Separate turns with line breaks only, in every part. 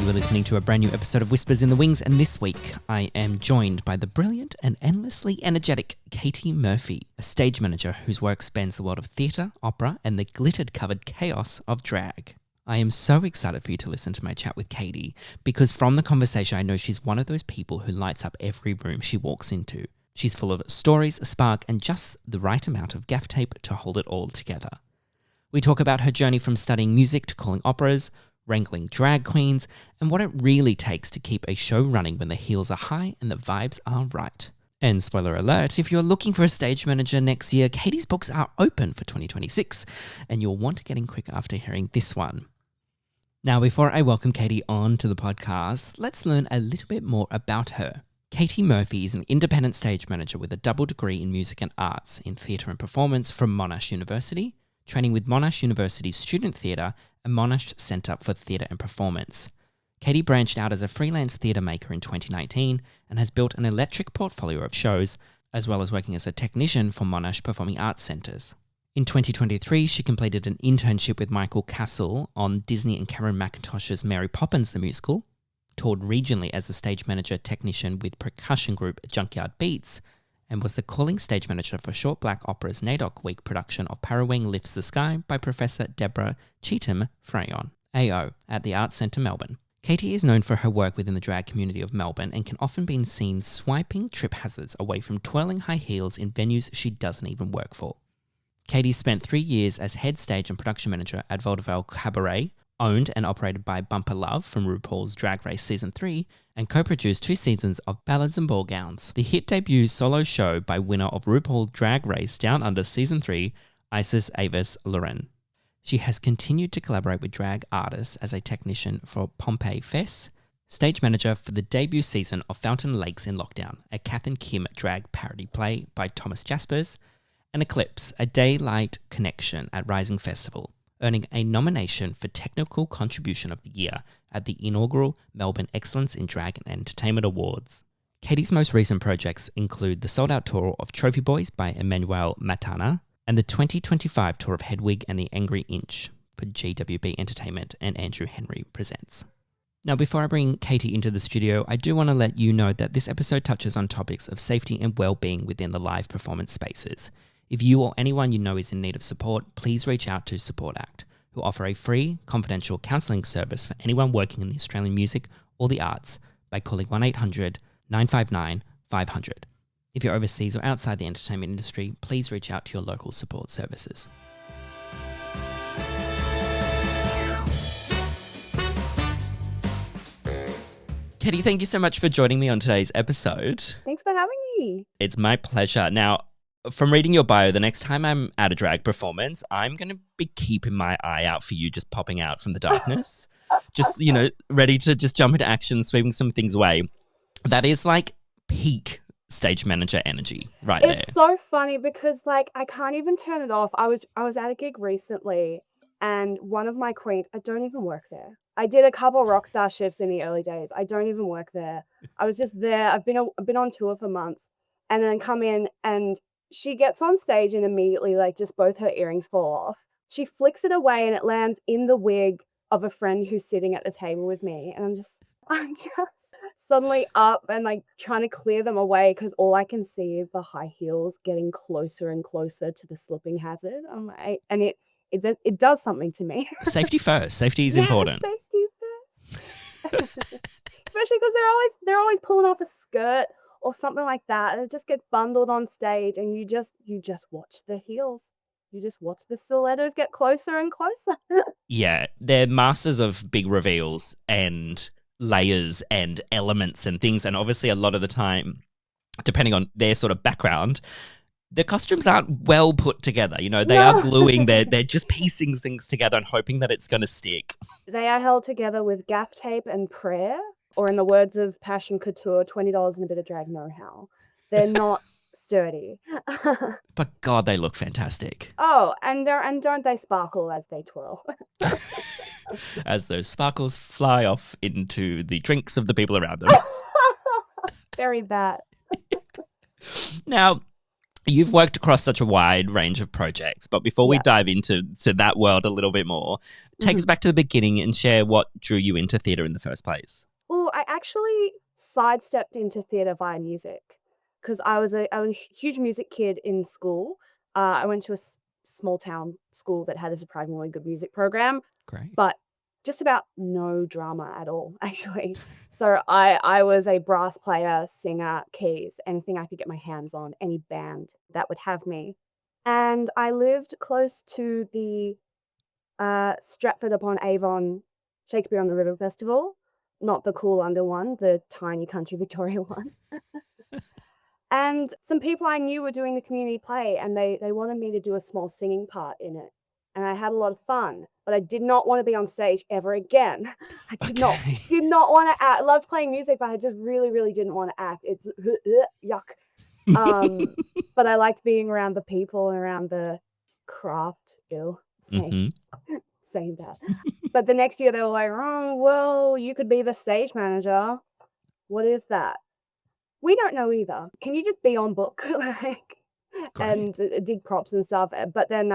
you are listening to a brand new episode of Whispers in the Wings, and this week I am joined by the brilliant and endlessly energetic Caitie Murphy, a stage manager whose work spans the world of theatre, opera, and the glittered-covered chaos of drag. I am so excited for you to listen to my chat with Caitie, because from the conversation I know she's one of those people who lights up every room she walks into. She's full of stories, a spark, and just the right amount of gaff tape to hold it all together. We talk about her journey from studying music to calling operas, wrangling drag queens, and what it really takes to keep a show running when the heels are high and the vibes are right. And spoiler alert, if you're looking for a stage manager next year, Caitie's books are open for 2026, and you'll want to get in quick after hearing this one. Now, before I welcome Caitie on to the podcast, let's learn a little bit more about her. Caitie Murphy is an independent stage manager with a double degree in music and arts in theatre and performance from Monash University, training with Monash University's Student Theatre and Monash Centre for Theatre and Performance. Caitie branched out as a freelance theatre maker in 2019 and has built an electric portfolio of shows, as well as working as a technician for Monash Performing Arts Centres. In 2023, she completed an internship with Michael Cassell on Disney and Cameron Mackintosh's Mary Poppins the Musical, toured regionally as a stage manager technician with percussion group Junkyard Beats, and was the calling stage manager for Short Black Opera's NAIDOC Week production of Parawing Lifts the Sky by Professor Deborah Cheetham Frayon, AO, at the Arts Centre Melbourne. Caitie is known for her work within the drag community of Melbourne and can often be seen swiping trip hazards away from twirling high heels in venues she doesn't even work for. Caitie spent 3 years as head stage and production manager at Vaudeville Cabaret, owned and operated by Bumper Love from RuPaul's Drag Race Season 3, and co-produced 2 seasons of Ballads and Ball Gowns, the hit debut solo show by winner of RuPaul Drag Race Down Under Season 3, Isis Avis Loren. She has continued to collaborate with drag artists as a technician for Pompeii Fest, stage manager for the debut season of Fountain Lakes in Lockdown, a Kath and Kim drag parody play by Thomas Jaspers, and Eclipse, a daylight connection at Rising Festival, earning a nomination for Technical Contribution of the Year at the inaugural Melbourne Excellence in Drag and Entertainment Awards. Caitie's most recent projects include the sold-out tour of Trophy Boys by Emmanuel Matana and the 2025 tour of Hedwig and the Angry Inch for GWB Entertainment and Andrew Henry Presents. Now, before I bring Caitie into the studio, I do want to let you know that this episode touches on topics of safety and well-being within the live performance spaces. If you or anyone you know is in need of support, please reach out to Support Act, who offer a free, confidential counselling service for anyone working in the Australian music or the arts by calling 1-800-959-500. If you're overseas or outside the entertainment industry, please reach out to your local support services. Caitie, thank you so much for joining me on today's episode.
Thanks for having me.
It's my pleasure. Now, from reading your bio, the next time I'm at a drag performance, I'm going to be keeping my eye out for you just popping out from the darkness. Just, ready to just jump into action, sweeping some things away. That is like peak stage manager energy right there.
It's so funny because I can't even turn it off. I was at a gig recently and one of my queens, I don't even work there. I did a couple of Rockstar shifts in the early days. I don't even work there. I was just there. I've been on tour for months and then come in and she gets on stage and immediately, just both her earrings fall off. She flicks it away and it lands in the wig of a friend who's sitting at the table with me. And I'm just suddenly up and trying to clear them away because all I can see is the high heels getting closer and closer to the slipping hazard. And it does something to me.
Safety first. Safety is important.
Safety first. Especially because they're always pulling off a skirt or something like that, and it just gets bundled on stage, and you just watch the heels. You just watch the stilettos get closer and closer.
Yeah, they're masters of big reveals and layers and elements and things, and obviously a lot of the time, depending on their sort of background, the costumes aren't well put together. They are gluing, they're just piecing things together and hoping that it's going to stick.
They are held together with gaff tape and prayer. Or in the words of Passion Couture, $20 and a bit of drag know-how. They're not sturdy.
But God, they look fantastic.
Oh, and don't they sparkle as they twirl?
As those sparkles fly off into the drinks of the people around them.
Very that.
Now, You've worked across such a wide range of projects, but before we
Yeah.
dive into that world a little bit more, take us back to the beginning and share what drew you into theatre in the first place.
Well, I actually sidestepped into theatre via music because I was a huge music kid in school. I went to a small town school that had a surprisingly good music program,
Great.
but just about no drama at all, actually. So I was a brass player, singer, keys, anything I could get my hands on, any band that would have me. And I lived close to the Stratford-upon-Avon Shakespeare on the River Festival, not the cool London one, the tiny country Victoria one. And some people I knew were doing the community play, and they wanted me to do a small singing part in it. And I had a lot of fun, but I did not want to be on stage ever again. I did not want to act. I loved playing music, but I just really, really didn't want to act. It's yuck. But I liked being around the people and around the craft. Saying that. But the next year they were like, oh, well, you could be the stage manager. What is that? We don't know either. Can you just be on book? And dig props and stuff? But then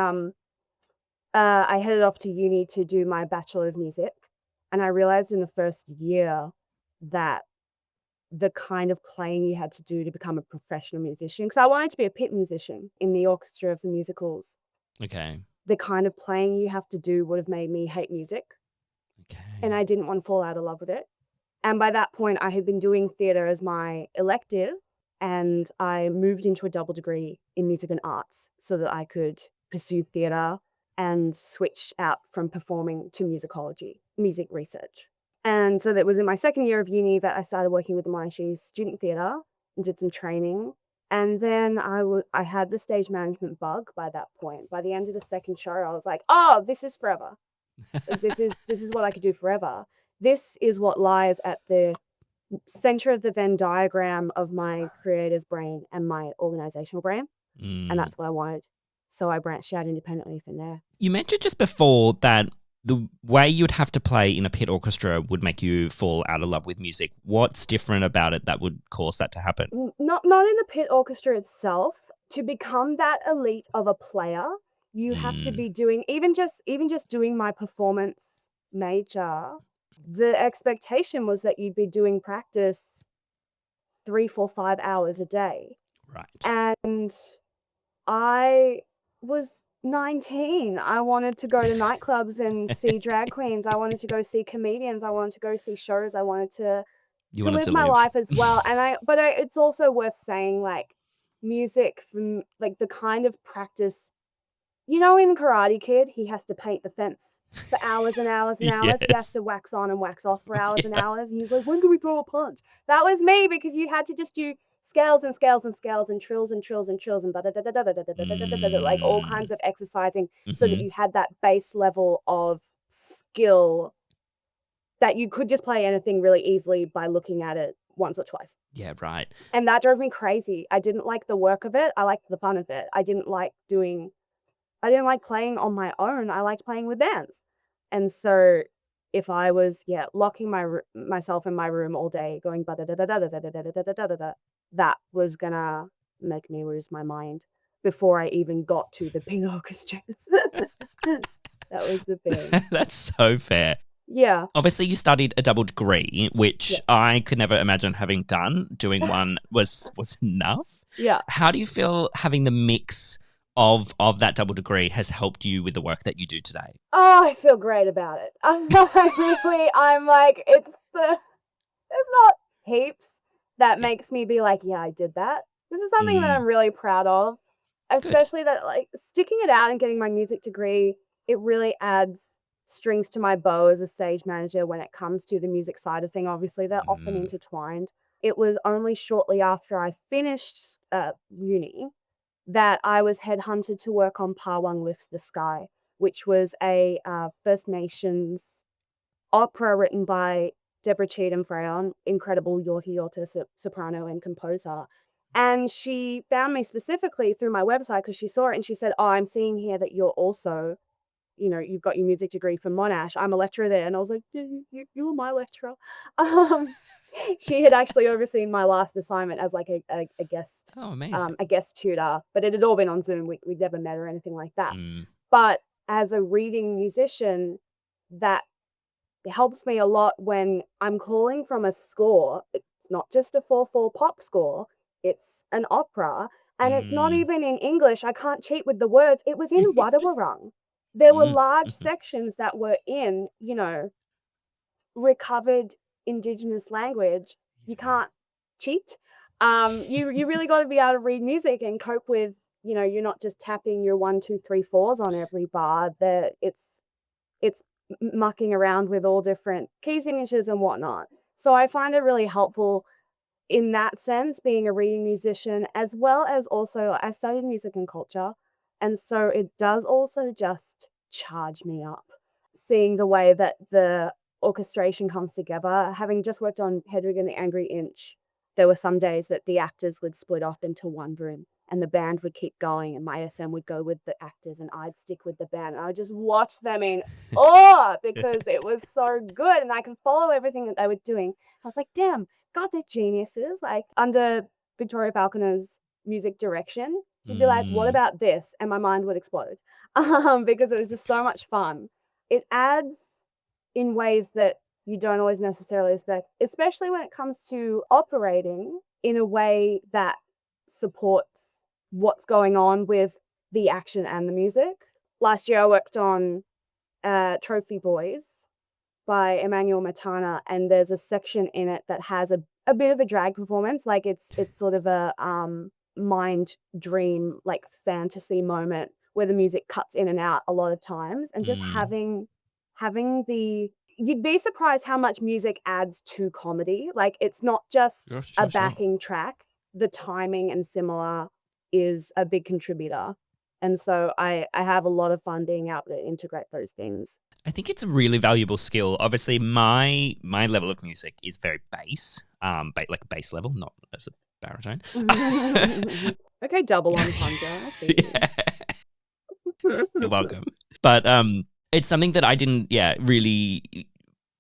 I headed off to uni to do my Bachelor of Music. And I realized in the first year that the kind of playing you had to do to become a professional musician, because I wanted to be a pit musician in the orchestra of the musicals.
Okay.
The kind of playing you have to do would have made me hate music.
Okay.
And I didn't want to fall out of love with it. And by that point, I had been doing theatre as my elective, and I moved into a double degree in music and arts so that I could pursue theatre and switch out from performing to musicology, music research. And so that was in my second year of uni that I started working with the Monastery Student Theatre and did some training. And then I had the stage management bug by that point. By the end of the second show, I was like, oh, this is forever. This is what I could do forever. This is what lies at the center of the Venn diagram of my creative brain and my organizational brain. And that's what I wanted. So I branched out independently from there.
You mentioned just before that the way you'd have to play in a pit orchestra would make you fall out of love with music. What's different about it that would cause that to happen?
Not in the pit orchestra itself. To become that elite of a player, you have to be doing even just doing my performance major. The expectation was that you'd be doing practice 3, 4, 5 hours a day.
Right.
And I was 19. I wanted to go to nightclubs and see drag queens. I wanted to go see comedians. I wanted to go see shows. I wanted to live my life as well. And it's also worth saying, like, music from like the kind of practice, you know, in Karate Kid, he has to paint the fence for hours and hours and hours.
Yes.
He has to wax on and wax off for hours and hours. And he's like, when can we throw a punch? That was me, because you had to just do scales and scales and scales and trills and trills and trills and like all kinds of exercising so that you had that base level of skill that you could just play anything really easily by looking at it once or twice.
Yeah, right.
And that drove me crazy. I didn't like the work of it. I liked the fun of it. I didn't like playing on my own. I liked playing with bands. And so if I was locking myself in my room all day going that was gonna make me lose my mind before I even got to the pit orchestras. That was the thing.
That's so fair.
Yeah.
Obviously, you studied a double degree, which I could never imagine having done. Doing one was enough.
Yeah.
How do you feel having the mix of that double degree has helped you with the work that you do today?
Oh, I feel great about it. I'm like, it's not heaps that makes me be like, yeah, I did that. This is something that I'm really proud of, especially that, like, sticking it out and getting my music degree, it really adds strings to my bow as a stage manager when it comes to the music side of thing. Obviously, they're often intertwined. It was only shortly after I finished uni that I was headhunted to work on Pawang Lifts the Sky, which was a First Nations opera written by Deborah Cheatham Freyon, incredible Yorta Yorta soprano and composer. And she found me specifically through my website because she saw it and she said, oh, I'm seeing here that you're also you've got your music degree from Monash. I'm a lecturer there. And I was like, yeah, you were my lecturer. Um, she had actually overseen my last assignment as like a guest,
Oh, amazing.
a guest tutor, but it had all been on Zoom. We'd never met or anything like that.
Mm.
But as a reading musician, that helps me a lot when I'm calling from a score. It's not just a 4/4 pop score, it's an opera, and it's not
Mm.
even in English. I can't cheat with the words. It was in Wadawurrung. There were
Mm.
large
Mhm.
sections that were in, recovered Indigenous language. You
Yeah.
can't cheat. You really got to be able to read music and cope with, you're not just tapping your 1, 2, 3, 4s on every bar. That it's mucking around with all different key signatures and whatnot. So I find it really helpful in that sense, being a reading musician, as well as also I studied music and culture. And so it does also just charge me up, seeing the way that the orchestration comes together. Having just worked on Hedwig and the Angry Inch, there were some days that the actors would split off into one room and the band would keep going and my SM would go with the actors and I'd stick with the band. And I would just watch them in awe because it was so good and I could follow everything that they were doing. I was like, damn, God, they're geniuses. Like under Victoria Falconer's music direction, she'd be like, what
Mm.
about this? And my mind would explode because it was just so much fun. It adds in ways that you don't always necessarily expect, especially when it comes to operating in a way that supports what's going on with the action and the music. Last year I worked on Trophy Boys by Emmanuel Matana, and there's a section in it that has a bit of a drag performance. Like it's sort of a mind dream, like fantasy moment where the music cuts in and out a lot of times, and just
Mm.
having the you'd be surprised how much music adds to comedy. Like it's not just
Sure,
a
sure, sure.
backing track. The timing and similar is a big contributor. And so I have a lot of fun being able to integrate those things.
I think it's a really valuable skill. Obviously, my level of music is very bass, like bass level, not as a baritone.
Okay, double entendre. I see you.
Yeah. You're welcome. But it's something that I didn't, really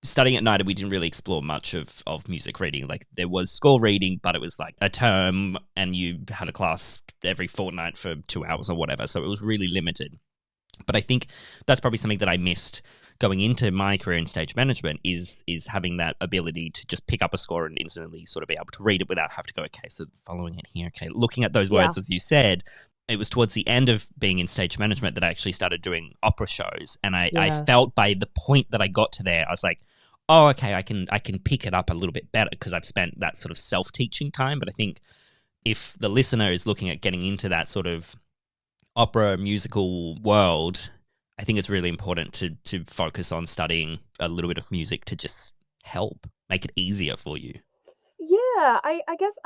studying at night. We didn't really explore much of music reading. Like there was score reading, but it was like a term, and you had a class every fortnight for 2 hours or whatever. So it was really limited. But I think that's probably something that I missed going into my career in stage management is having that ability to just pick up a score and instantly sort of be able to read it without having to go, okay, so following it here, okay, looking at those words, as you said. It was towards the end of being in stage management that I actually started doing opera shows. And I felt by the point that I got to there, I was like, oh, okay, I can pick it up a little bit better because I've spent that sort of self-teaching time. But I think if the listener is looking at getting into that sort of opera musical world, I think it's really important to focus on studying a little bit of music to just help make it easier for you.
Yeah, I guess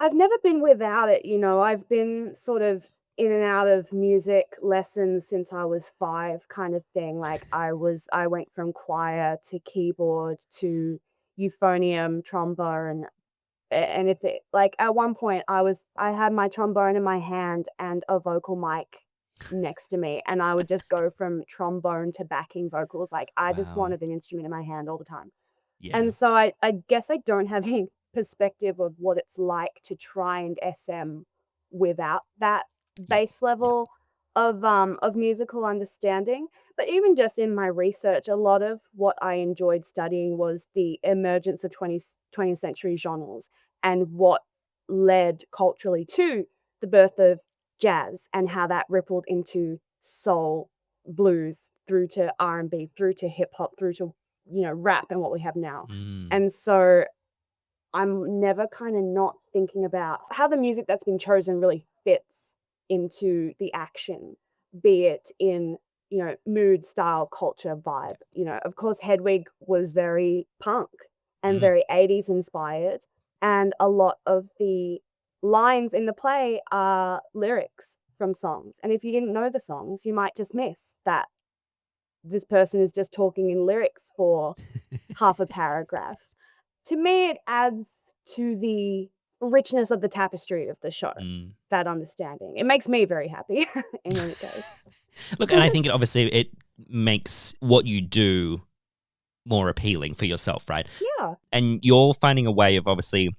I've never been without it, I've been sort of in and out of music lessons since I was 5 kind of thing. Like I went from choir to keyboard to euphonium, trombone, and if it like at one point I had my trombone in my hand and a vocal mic next to me, and I would just go from trombone to backing vocals. Like I just
Wow.
wanted an instrument in my hand all the time.
Yeah.
And so I guess I don't have any perspective of what it's like to try and SM without that
Yep.
base level of musical understanding. But even just in my research, a lot of what I enjoyed studying was the emergence of 20th century genres and what led culturally to the birth of jazz and how that rippled into soul, blues, through to R&B, through to hip hop, through to rap and what we have now.
Mm.
And so I'm never kind of not thinking about how the music that's been chosen really fits into the action, be it in, mood, style, culture, vibe. Of course, Hedwig was very punk and
Mm.
very 80s inspired. And a lot of the lines in the play are lyrics from songs. And if you didn't know the songs, you might just miss that this person is just talking in lyrics for half a paragraph. To me, it adds to the richness of the tapestry of the show,
Mm.
that understanding. It makes me very happy in any case.
Look, and I think obviously makes what you do more appealing for yourself, right?
Yeah.
And you're finding a way of obviously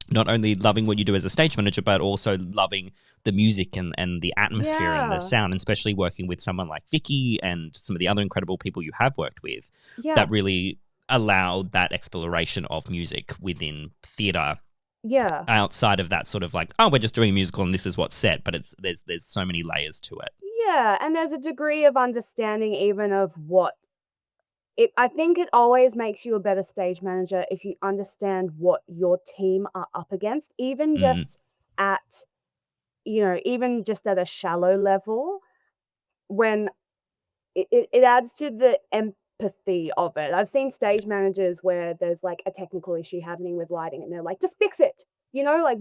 not only loving what you do as a stage manager, but also loving the music and the atmosphere and the
Yeah.
sound, and especially working with someone like Vicky and some of the other incredible people you have worked with
Yeah.
that really allow that exploration of music within theatre
Yeah.
outside of that sort of like, oh, we're just doing a musical and this is what's set, but there's so many layers to it.
Yeah. And there's a degree of understanding even of what I think it always makes you a better stage manager if you understand what your team are up against, even just at, even just at a shallow level, when it adds to the empathy of it. I've seen stage managers where there's like a technical issue happening with lighting and they're like, just fix it. Like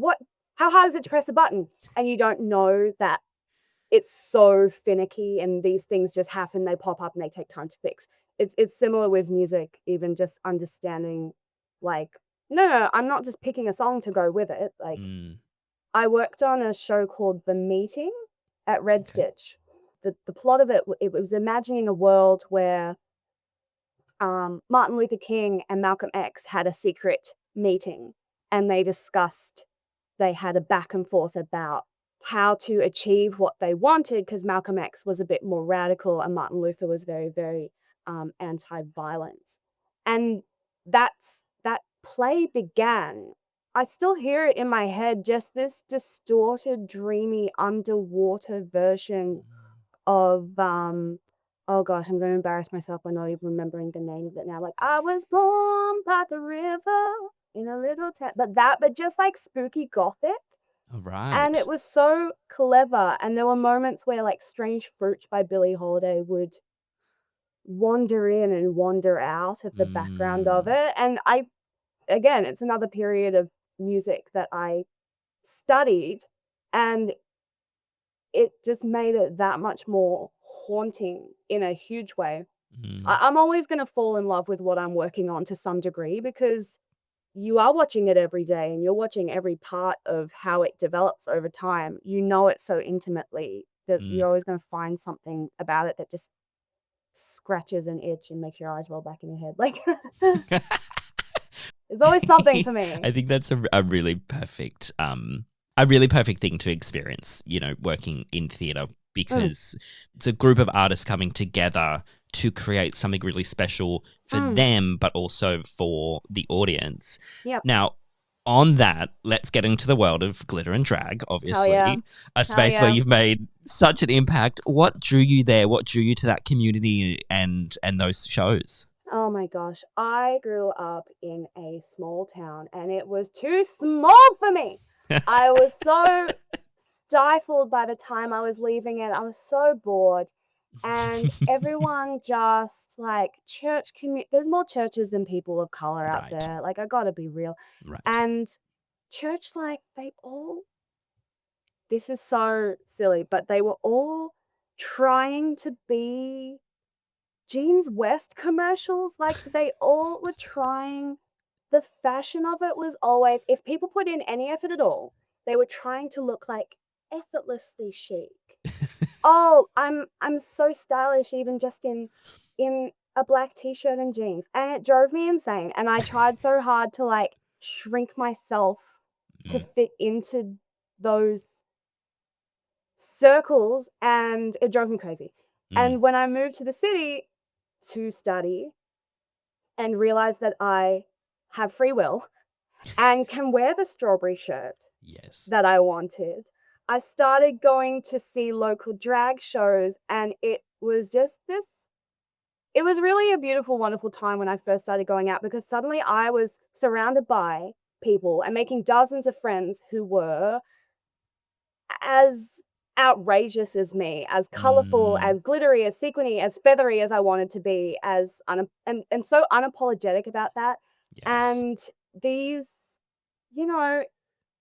how hard is it to press a button? And you don't know that it's so finicky and these things just happen, they pop up and they take time to fix. It's similar with music, even just understanding like, no, I'm not just picking a song to go with it. Like I worked on a show called The Meeting at Red Stitch. The plot of it was imagining a world where Martin Luther King and Malcolm X had a secret meeting and they had a back and forth about how to achieve what they wanted, because Malcolm X was a bit more radical and Martin Luther was very, very anti-violence. And that play began. I still hear it in my head, just this distorted, dreamy, underwater version of oh gosh, I'm going to embarrass myself by not even remembering the name of it now. Like, I was born by the river in a little town, but just like spooky gothic.
All right.
And it was so clever. And there were moments where like Strange Fruit by Billie Holiday would wander in and wander out of the background of it. And again, it's another period of music that I studied, and it just made it that much more haunting in a huge way. I'm always going to fall in love with what I'm working on to some degree, because you are watching it every day and you're watching every part of how it develops over time. You know it so intimately that you're always going to find something about it that just scratches an itch and makes your eyes roll back in your head. Like, there's always something for me.
I think that's a really perfect thing to experience, working in theatre, because it's a group of artists coming together to create something really special for them, but also for the audience.
Yep.
Now, on that, let's get into the world of glitter and drag, obviously. A space where you've made such an impact. What drew you there? What drew you to that community and those shows?
Oh my gosh. I grew up in a small town and it was too small for me. I was so stifled by the time I was leaving it. I was so bored. And everyone just like there's more churches than people of color out there. Like, I gotta be real.
Right.
And church, like, this is so silly, but they were all trying to be Jeans West commercials. Like, they all were trying. The fashion of it was always, if people put in any effort at all, they were trying to look like effortlessly chic. Oh, I'm so stylish, even just in a black t-shirt and jeans. And it drove me insane. And I tried so hard to like shrink myself to fit into those circles, and it drove me crazy. And when I moved to the city to study and realized that I have free will and can wear the strawberry shirt that I wanted, I started going to see local drag shows, and it was just it was really a beautiful, wonderful time when I first started going out, because suddenly I was surrounded by people and making dozens of friends who were as outrageous as me, as colorful, as glittery, as sequiny, as feathery as I wanted to be, as and so unapologetic about that. And these,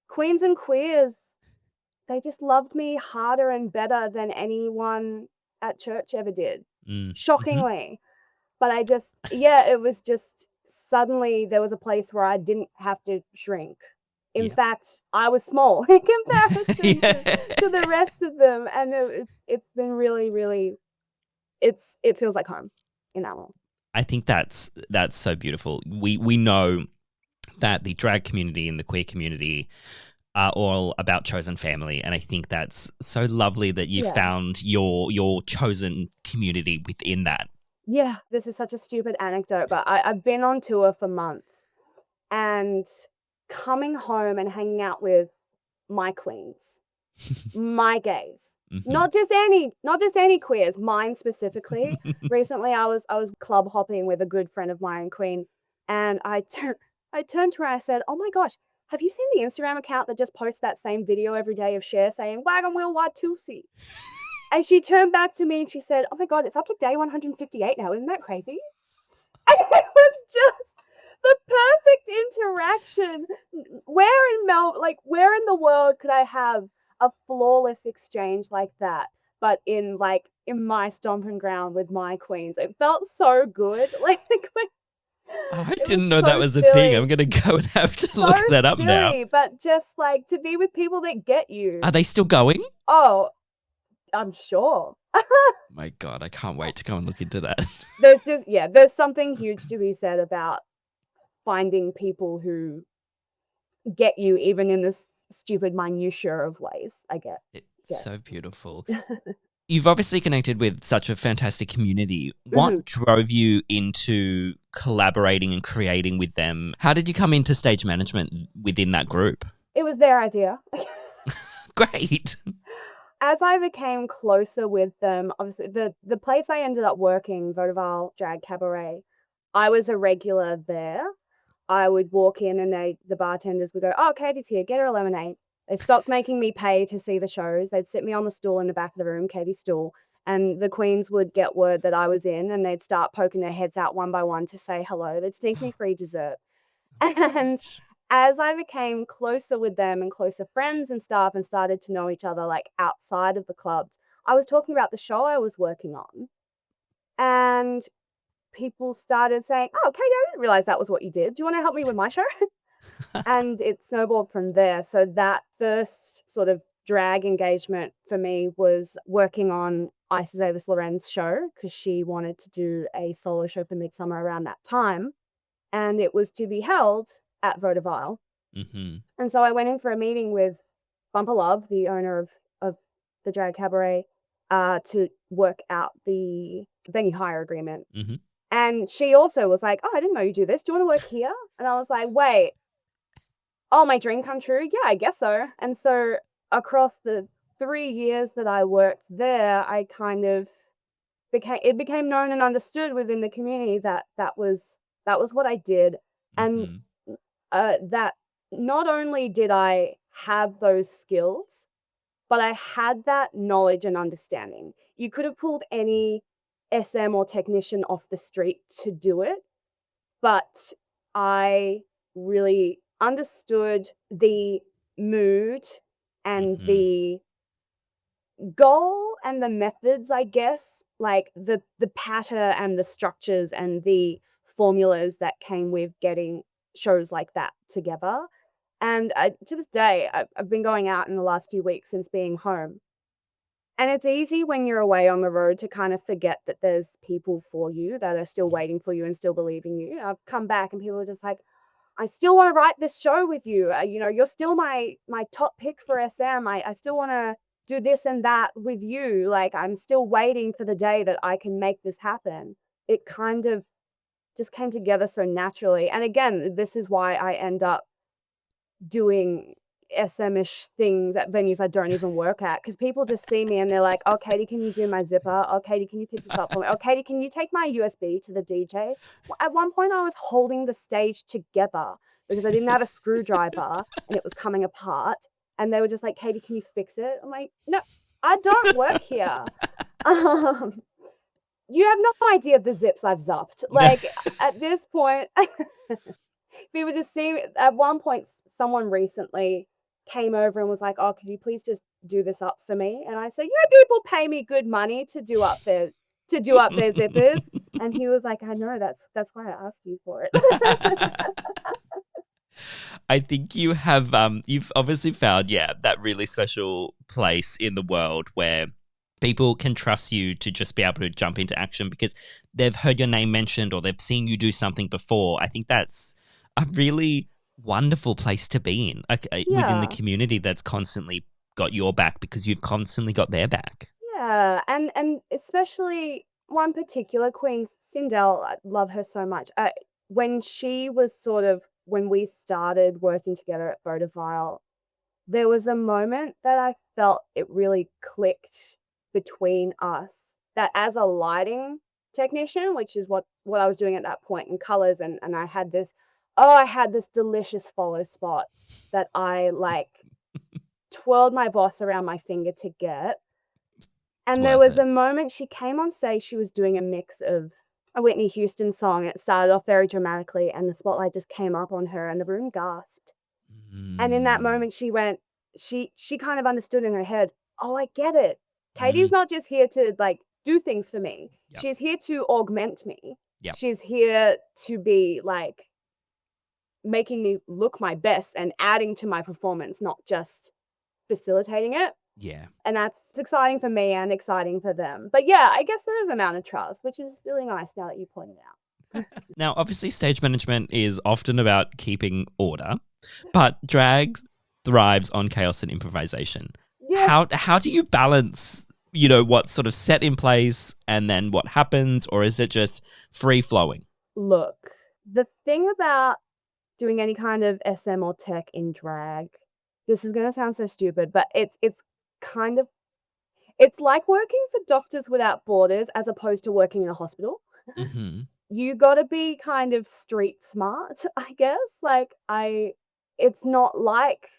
queens and queers, they just loved me harder and better than anyone at church ever did. Shockingly. But it was just, suddenly there was a place where I didn't have to shrink. In fact, I was small in comparison to the rest of them. And it's been really, really, it feels like home in that one.
I think that's so beautiful. We know that the drag community and the queer community are all about chosen family, and I think that's so lovely that you found your chosen community within that.
Yeah, this is such a stupid anecdote, but I've been on tour for months, and coming home and hanging out with my queens, my gays, not just any queers, mine specifically. Recently, I was club hopping with a good friend of mine, queen, and I turned to her and I said, "Oh my gosh, have you seen the Instagram account that just posts that same video every day of Cher saying wagon wheel white Tulsi?" And she turned back to me and she said, "Oh my God, it's up to day 158 now. Isn't that crazy?" And it was just the perfect interaction. Where in the world could I have a flawless exchange like that? But in my stomping ground with my queens, it felt so good. Like,
I didn't know that was a thing. I'm gonna go and have to look that up now.
But just like to be with people that get you.
Are they still going?
Oh, I'm sure.
My God, I can't wait to go and look into that.
There's something huge to be said about finding people who get you even in this stupid minutiae of ways, I guess.
It's so beautiful. You've obviously connected with such a fantastic community. What drove you into collaborating and creating with them? How did you come into stage management within that group?
It was their idea.
Great.
As I became closer with them, obviously the place I ended up working, Vaudeville Drag Cabaret, I was a regular there. I would walk in and the bartenders would go, "Oh, Katie's here, get her a lemonade." They stopped making me pay to see the shows. They'd sit me on the stool in the back of the room, Katie's stool, and the queens would get word that I was in and they'd start poking their heads out one by one to say hello. They'd sneak me free dessert. And as I became closer with them and closer friends and stuff and started to know each other like outside of the clubs, I was talking about the show I was working on. And people started saying, "Oh, Katie, I didn't realize that was what you did. Do you want to help me with my show?" And it snowballed from there. So that first sort of drag engagement for me was working on Isis Avis Loren's show because she wanted to do a solo show for Midsummer around that time. And it was to be held at Vaudeville. And so I went in for a meeting with Bumper Love, the owner of the Drag Cabaret, to work out the venue hire agreement. And she also was like, "Oh, I didn't know you do this. Do you want to work here?" And I was like, "Wait, oh, my dream come true? Yeah, I guess so." And so across the 3 years that I worked there, I kind of became known and understood within the community that that was what I did. And that not only did I have those skills, but I had that knowledge and understanding. You could have pulled any SM or technician off the street to do it, but I really understood the mood and the goal and the methods, I guess, like the patter and the structures and the formulas that came with getting shows like that together. And to this day, I've been going out in the last few weeks since being home. And it's easy when you're away on the road to kind of forget that there's people for you that are still waiting for you and still believing you. I've come back and people are just like, "I still want to write this show with you. You're still my top pick for SM. I still want to do this and that with you. Like, I'm still waiting for the day that I can make this happen." It kind of just came together so naturally. And again, this is why I end up doing SM-ish things at venues I don't even work at, because people just see me and they're like, "Oh, Katie, can you do my zipper? Oh, Katie, can you pick this up for me? Oh, Katie, can you take my USB to the DJ?" At one point, I was holding the stage together because I didn't have a screwdriver and it was coming apart. And they were just like, "Katie, can you fix it?" I'm like, "No, I don't work here." You have no idea the zips I've zupped. Like, at this point, people just see. At one point, someone recently came over and was like, "Oh, could you please just do this up for me?" And I said, "People pay me good money to do up their zippers." And he was like, "I know, that's why I asked you for it."
I think you have you've obviously found that really special place in the world where people can trust you to just be able to jump into action because they've heard your name mentioned or they've seen you do something before. I think that's a really wonderful place to be in, like, within the
Yeah.
community that's constantly got your back because you've constantly got their back.
Yeah, and especially one particular queen, Sindel, I love her so much. When she was when we started working together at Vodafile, there was a moment that I felt it really clicked between us. That as a lighting technician, which is what I was doing at that point in colors, and I had this delicious follow spot that I like twirled my boss around my finger to get.
It's
And there
worth
was
it.
a moment she came on stage, she was doing a mix of a Whitney Houston song. It started off very dramatically, and the spotlight just came up on her, and the room gasped. And in that
Mm,
moment, she kind of understood in her head, "Oh, I get it. Katie's
mm,
not just here to, like, do things for me.
yep,
She's here to augment me.
yep,
She's here to be, like, making me look my best and adding to my performance, not just facilitating it."
yeah.
And that's exciting for me and exciting for them. But yeah, I guess there is an amount of trust, which is really nice now that you pointed out.
Now, obviously, stage management is often about keeping order, but drag thrives on chaos and improvisation.
Yeah.
How do you balance, what's sort of set in place and then what happens, or is it just free flowing?
Look, the thing about doing any kind of SM or tech in drag, this is gonna sound so stupid, but it's kind of it's like working for Doctors Without Borders as opposed to working in a hospital.
Hmm.
You gotta be kind of street smart, I guess. It's not like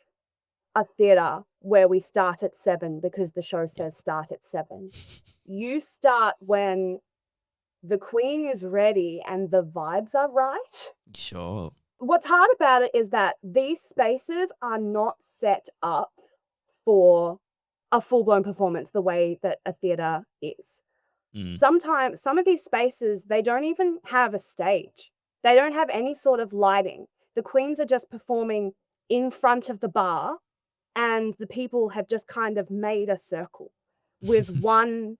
a theater where we start at 7 because the show
Yeah,
says start at 7. You start when the queen is ready and the vibes are right.
sure.
What's hard about it is that these spaces are not set up for a full-blown performance the way that a theater is.
Mm,
Sometimes some of these spaces, they don't even have a stage. They don't have any sort of lighting. The queens are just performing in front of the bar, and the people have just kind of made a circle with one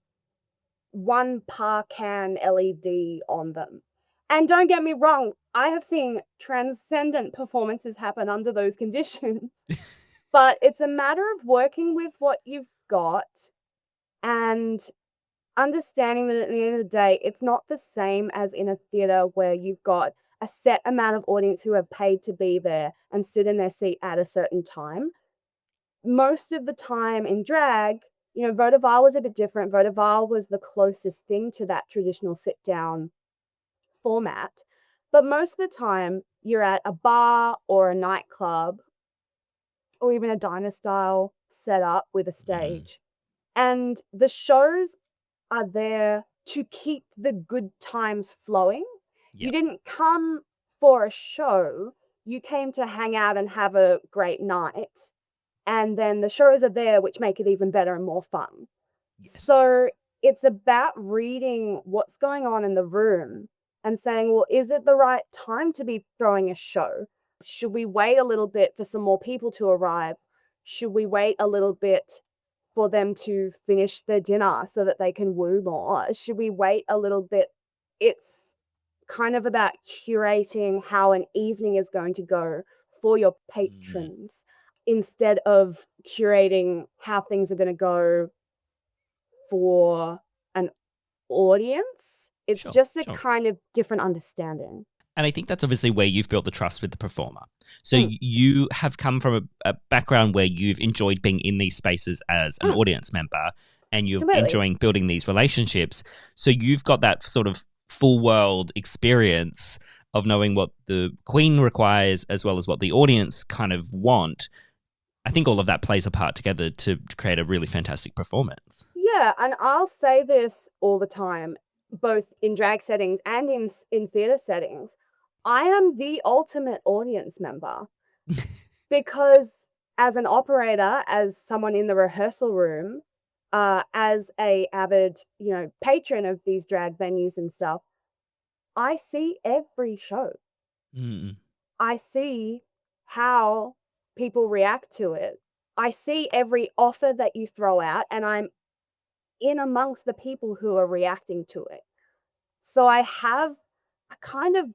Parcan LED on them. And don't get me wrong, I have seen transcendent performances happen under those conditions. But it's a matter of working with what you've got and understanding that at the end of the day, it's not the same as in a theater where you've got a set amount of audience who have paid to be there and sit in their seat at a certain time. Most of the time in drag, Vaudeville was a bit different. Vaudeville was the closest thing to that traditional sit down format. But most of the time, you're at a bar or a nightclub or even a diner style setup with a
mm,
stage. And the shows are there to keep the good times flowing. You
yep.
didn't come for a show, you came to hang out and have a great night. And then the shows are there, which make it even better and more fun.
Yes.
So it's about reading what's going on in the room and saying, well, is it the right time to be throwing a show? Should we wait a little bit for some more people to arrive? Should we wait a little bit for them to finish their dinner so that they can woo more? Should we wait a little bit? It's kind of about curating how an evening is going to go for your
Mm,
patrons instead of curating how things are going to go for an audience. It's
sure,
just a
sure.
kind of different understanding.
And I think that's obviously where you've built the trust with the performer. So
Mm,
you have come from a background where you've enjoyed being in these spaces as an
mm,
audience member and you're
completely.
enjoying building these relationships. So you've got that sort of full world experience of knowing what the queen requires as well as what the audience kind of want. I think all of that plays a part together to create a really fantastic performance.
Yeah, and I'll say this all the time, both in drag settings and in theater settings. I am the ultimate audience member because as an operator, as someone in the rehearsal room, as a avid, patron of these drag venues and stuff, I see every show.
Mm,
I see how people react to it. I see every offer that you throw out, and I'm in amongst the people who are reacting to it. So I have a kind of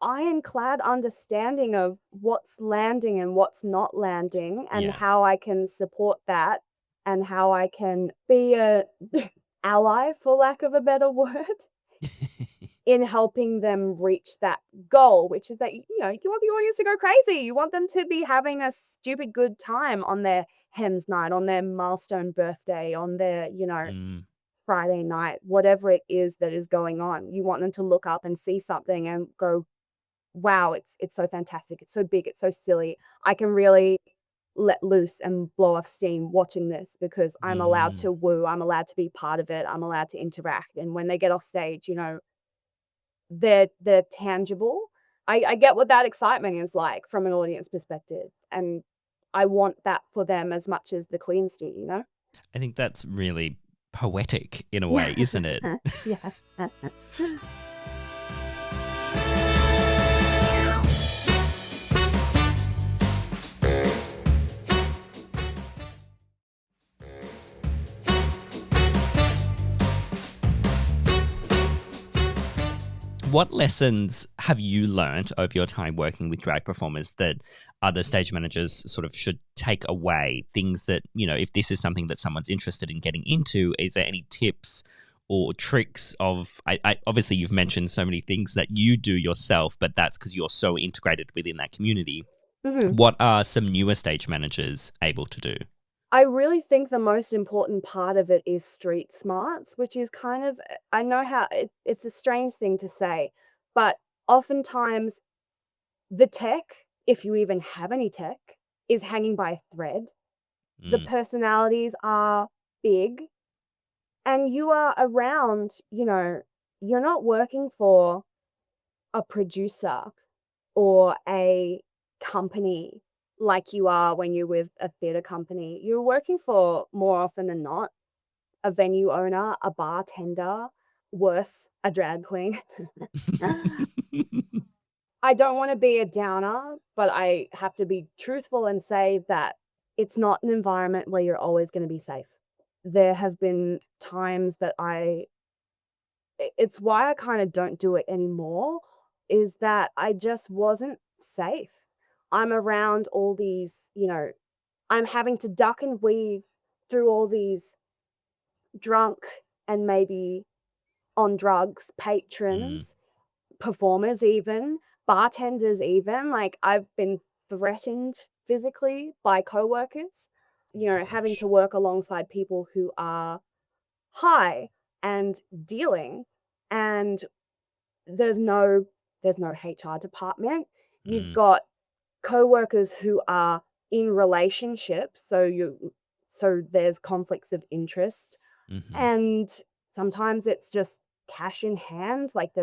ironclad understanding of what's landing and what's not landing, and
Yeah.
how I can support that, and how I can be a ally, for lack of a better word, in helping them reach that goal, which is that, you want the audience to go crazy. You want them to be having a stupid good time on their hens night, on their milestone birthday, on their,
Mm,
Friday night, whatever it is that is going on. You want them to look up and see something and go, wow, it's so fantastic. It's so big. It's so silly. I can really let loose and blow off steam watching this because I'm allowed
mm.
to woo. I'm allowed to be part of it. I'm allowed to interact. And when they get off stage, they're tangible. I get what that excitement is like from an audience perspective. And I want that for them as much as the queens do.
I think that's really poetic in a way, isn't it?
Yeah.
What lessons have you learnt over your time working with drag performers that other stage managers sort of should take away? Things that, if this is something that someone's interested in getting into, is there any tips or tricks of, obviously you've mentioned so many things that you do yourself, but that's because you're so integrated within that community.
Mhm.
What are some newer stage managers able to do?
I really think the most important part of it is street smarts, which is kind of, I know how it's a strange thing to say, but oftentimes the tech, if you even have any tech, is hanging by a thread. The
Mm,
personalities are big, and you are around, you're not working for a producer or a company like you are when you're with a theatre company. You're working for, more often than not, a venue owner, a bartender, worse, a drag queen. I don't wanna be a downer, but I have to be truthful and say that it's not an environment where you're always gonna be safe. There have been times that it's why I kinda don't do it anymore, is that I just wasn't safe. I'm around all these, I'm having to duck and weave through all these drunk and maybe on drugs
mm.
patrons, performers even, bartenders even. Like, I've been threatened physically by coworkers, having
Gosh.
to work alongside people who are high and dealing, and there's no HR department. You've
Mm,
got coworkers who are in relationships, so there's conflicts of interest,
hmm.
and sometimes it's just cash in hand, like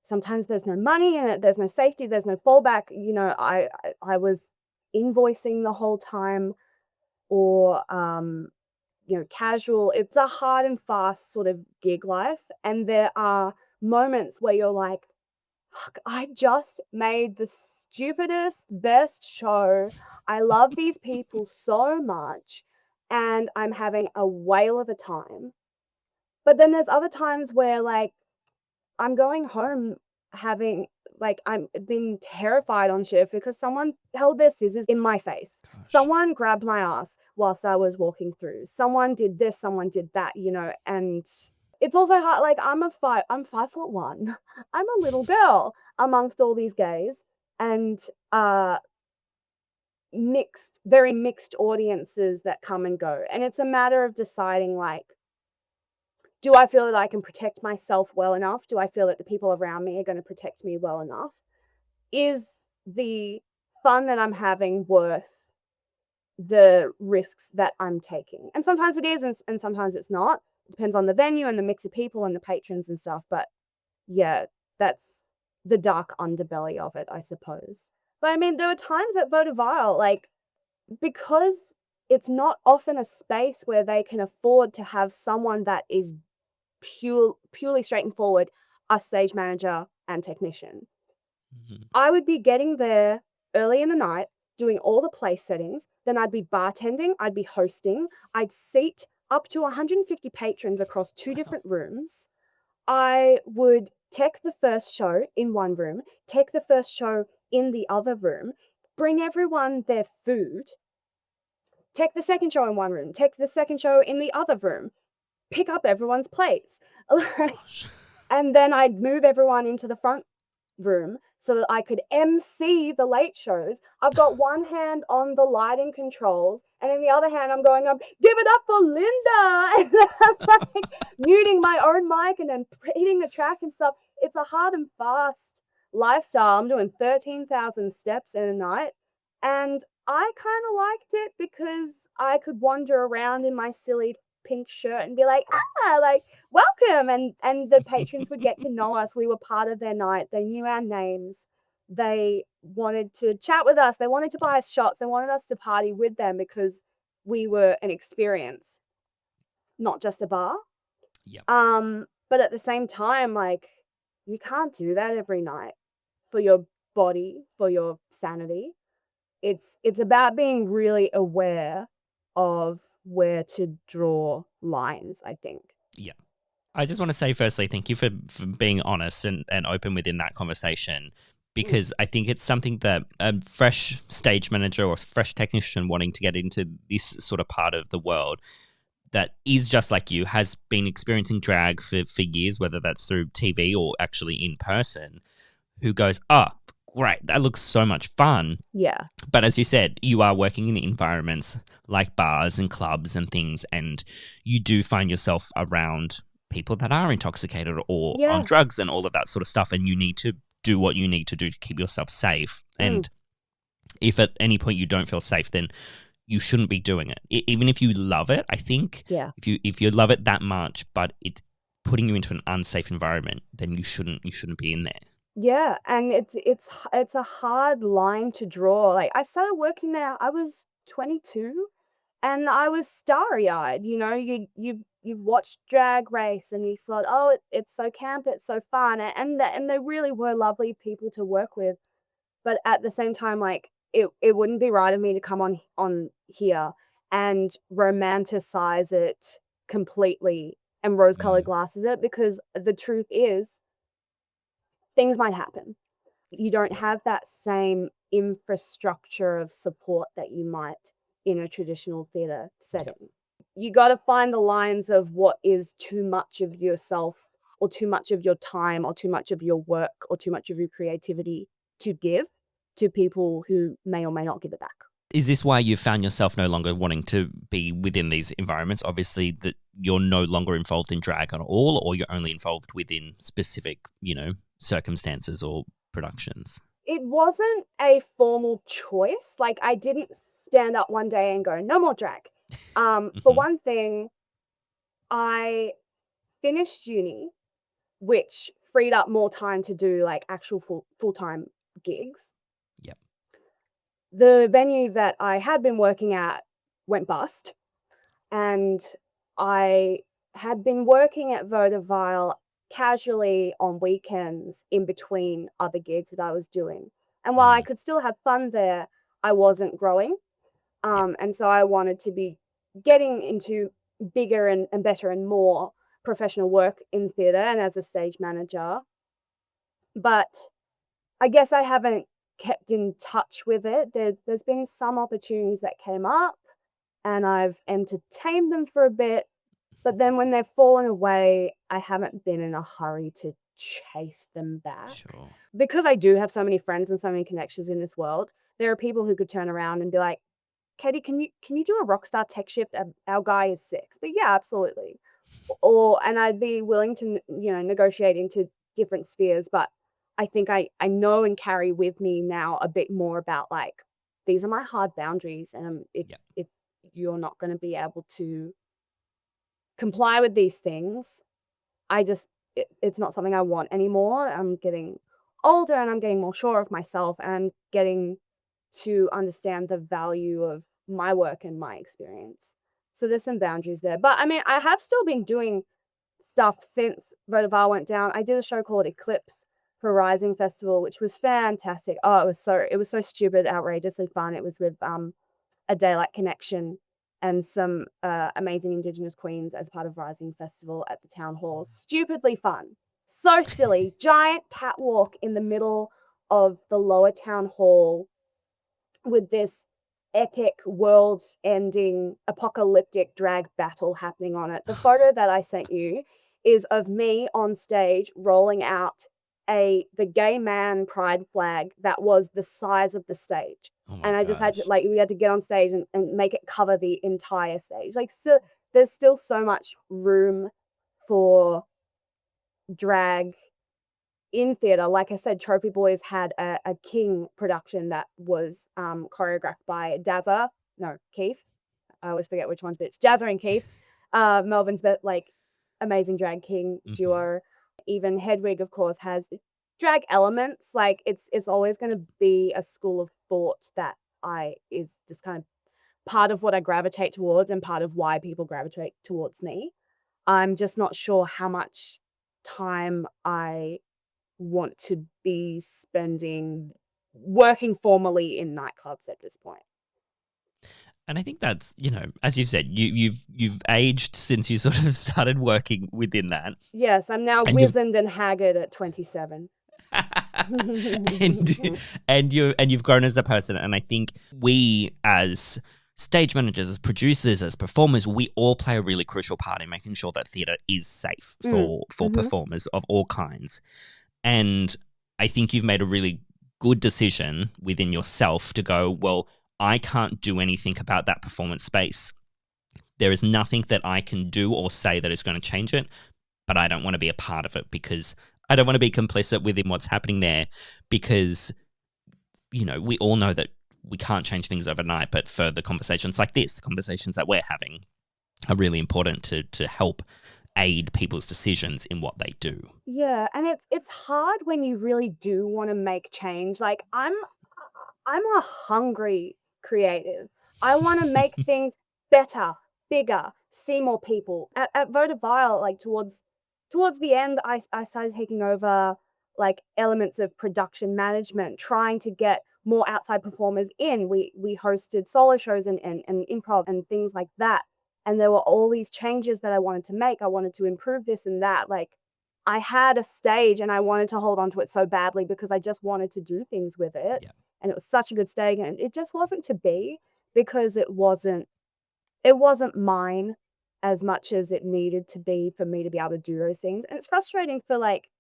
sometimes there's no money in it, there's no safety, there's no fallback. I was invoicing the whole time, or casual. It's a hard and fast sort of gig life, and there are moments where you're like, fuck, I just made the stupidest, best show. I love these people so much, and I'm having a whale of a time. But then there's other times where, like, I'm going home having, like, I'm being terrified on shift because someone held their scissors in my face.
Gosh.
Someone grabbed my ass whilst I was walking through. Someone did this, someone did that, and it's also hard. Like, I'm 5'1". I'm a little girl amongst all these gays, and very mixed audiences that come and go. And it's a matter of deciding, like, do I feel that I can protect myself well enough? Do I feel that the people around me are going to protect me well enough? Is the fun that I'm having worth the risks that I'm taking? And sometimes it is, and sometimes it's not. It depends on the venue and the mix of people and the patrons and stuff. But yeah, that's the dark underbelly of it, I suppose. But I mean, there were times at Vaudeville, like, because it's not often a space where they can afford to have someone that is purely straight and forward, a stage manager and technician.
Mhm.
I would be getting there early in the night, doing all the place settings, then I'd be bartending, I'd be hosting, I'd seat up to 150 patrons across 2 different rooms. I would take the first show in one room, take the first show in the other room, bring everyone their food, take the second show in one room, take the second show in the other room, pick up everyone's plates.
Gosh.
And then I'd move everyone into the front room so that I could MC the late shows. I've got one hand on the lighting controls, and in the other hand, I'm going up, give it up for Linda! And I'm like muting my own mic and then hitting the track and stuff. It's a hard and fast lifestyle. I'm doing 13,000 steps in a night. And I kind of liked it because I could wander around in my silly pink shirt and be like, like, welcome. And the patrons would get to know us. We were part of their night. They knew our names. They wanted to chat with us. They wanted to buy us shots. They wanted us to party with them because we were an experience, not just a bar.
Yep.
But at the same time, like, you can't do that every night for your body, for your sanity. It's about being really aware of where to draw lines, I think.
Yeah. I just want to say, firstly, thank you for being honest and open within that conversation, because I think it's something that a fresh stage manager or fresh technician wanting to get into this sort of part of the world that is just like you, has been experiencing drag for years, whether that's through TV or actually in person, who goes, great, that looks so much fun.
Yeah.
But as you said, you are working in environments like bars and clubs and things, and you do find yourself around people that are intoxicated or on drugs and all of that sort of stuff, and you need to do what you need to do to keep yourself safe. And if at any point you don't feel safe, then you shouldn't be doing it. Even if you love it, I think if you love it that much, but it's putting you into an unsafe environment, then you shouldn't be in there.
Yeah, and it's a hard line to draw. Like, I started working there, I was 22, and I was starry-eyed. You know, you've watched Drag Race and you thought, oh, it's so camp, it's so fun, and they really were lovely people to work with. But at the same time, like, it wouldn't be right of me to come on here and romanticize it completely and rose-colored glasses it, because the truth is, things might happen. You don't have that same infrastructure of support that you might in a traditional theatre setting. You got to find the lines of what is too much of yourself or too much of your time or too much of your work or too much of your creativity to give to people who may or may not give it back.
Is this why you found yourself no longer wanting to be within these environments? Obviously, that you're no longer involved in drag at all, or you're only involved within specific, circumstances or productions?
It wasn't a formal choice. Like, I didn't stand up one day and go, no more drag. For one thing, I finished uni, which freed up more time to do like actual full-time gigs.
Yep.
The venue that I had been working at went bust, and I had been working at Vaudeville casually on weekends in between other gigs that I was doing. And while I could still have fun there, I wasn't growing. And so I wanted to be getting into bigger and better and more professional work in theatre and as a stage manager. But I guess I haven't kept in touch with it. There's been some opportunities that came up and I've entertained them for a bit. But then when they've fallen away, I haven't been in a hurry to chase them back.
Sure.
Because I do have so many friends and so many connections in this world, there are people who could turn around and be like, Caitie, can you do a Rockstar tech shift? Our guy is sick. But yeah, absolutely. And I'd be willing to, negotiate into different spheres. But I think I know and carry with me now a bit more about like, these are my hard boundaries. And if you're not going to be able to comply with these things, it's not something I want anymore. I'm getting older and I'm getting more sure of myself and I'm getting to understand the value of my work and my experience. So there's some boundaries there. But I mean, I have still been doing stuff since Vaudeville went down. I did a show called Eclipse for Rising Festival, which was fantastic. Oh, it was so stupid, outrageous, and fun. It was with a Daylight Connection and some amazing Indigenous queens as part of Rising Festival at the town hall. Stupidly fun. So silly. Giant catwalk in the middle of the lower town hall with this epic world-ending apocalyptic drag battle happening on it. The photo that I sent you is of me on stage rolling out the gay man pride flag that was the size of the stage.
Oh my
And I just had to,
gosh.
like, we had to get on stage and make it cover the entire stage. Like, so there's still so much room for drag in theatre. Like I said, Trophy Boys had a King production that was choreographed by Keith. I always forget which one's which. Jazza and Keith, Melbourne's like amazing drag king duo. Even Hedwig, of course, has drag elements. Like it's always going to be a school of thought that is just kind of part of what I gravitate towards and part of why people gravitate towards me. I'm just not sure how much time I want to be spending working formally in nightclubs at this point.
And I think that's, as you've said, you've aged since you sort of started working within that.
Yes, I'm now wizened and haggard at 27.
and you've grown as a person, and I think we as stage managers, as producers, as performers, we all play a really crucial part in making sure that theatre is safe for performers of all kinds. And I think you've made a really good decision within yourself to go, well, I can't do anything about that performance space. There is nothing that I can do or say that is going to change it, but I don't want to be a part of it because I don't want to be complicit within what's happening there because, we all know that we can't change things overnight, but for the conversations like this, the conversations that we're having are really important to help aid people's decisions in what they do.
Yeah, and it's hard when you really do want to make change. Like I'm a hungry creative. I want to make things better, bigger, see more people. At Vodavile, like towards the end, I started taking over like elements of production management, trying to get more outside performers in. We hosted solo shows and improv and things like that. And there were all these changes that I wanted to make. I wanted to improve this and that. Like I had a stage and I wanted to hold on to it so badly because I just wanted to do things with it.
Yeah.
And it was such a good stage, and it just wasn't to be because it wasn't mine as much as it needed to be for me to be able to do those things. And it's frustrating for like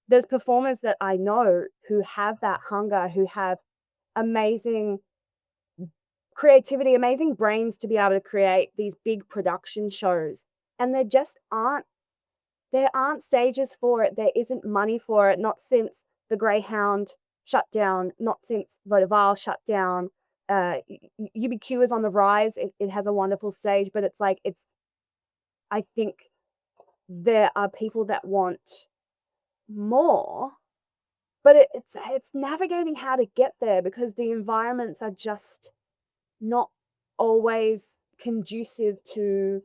there's performers that I know who have that hunger, who have amazing creativity, amazing brains to be able to create these big production shows, and there aren't stages for it. There isn't money for it, not since the Greyhound shut down, not since Vodavile shut down. UBQ is on the rise. It has a wonderful stage, but I think there are people that want more, but it's navigating how to get there because the environments are just not always conducive to